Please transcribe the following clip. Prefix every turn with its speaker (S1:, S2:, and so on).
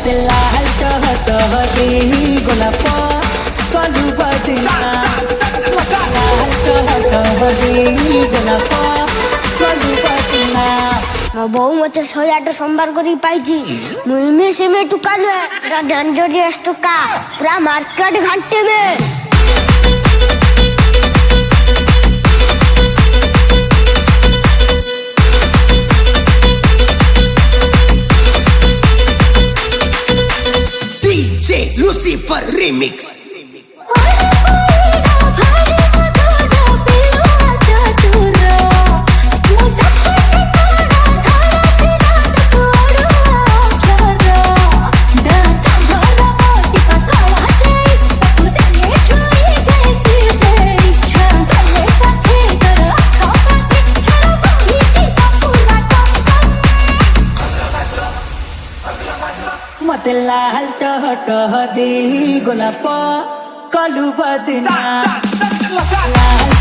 S1: मत लाल टहटहरी गोलाप कलू बदना लाल टहटहरी गोलाप कलू बदना
S2: ମୋ ବୋଉ ମତେ 108 ସମ୍ବାର କରି ପାଇଛି ମୁଁ ଇମେସେ ମେ ଟୁକା ନୁହେଁ ପୁରା ଡେଞ୍ଜରିୟସ୍ ଟୁକା ପୁରା ମାର୍କେଟ ଘାଣ୍ଟେ ମେ
S3: DJ Lucifer Remix.
S1: मत लाल टहटहरी गोलाप कलू बदना लाल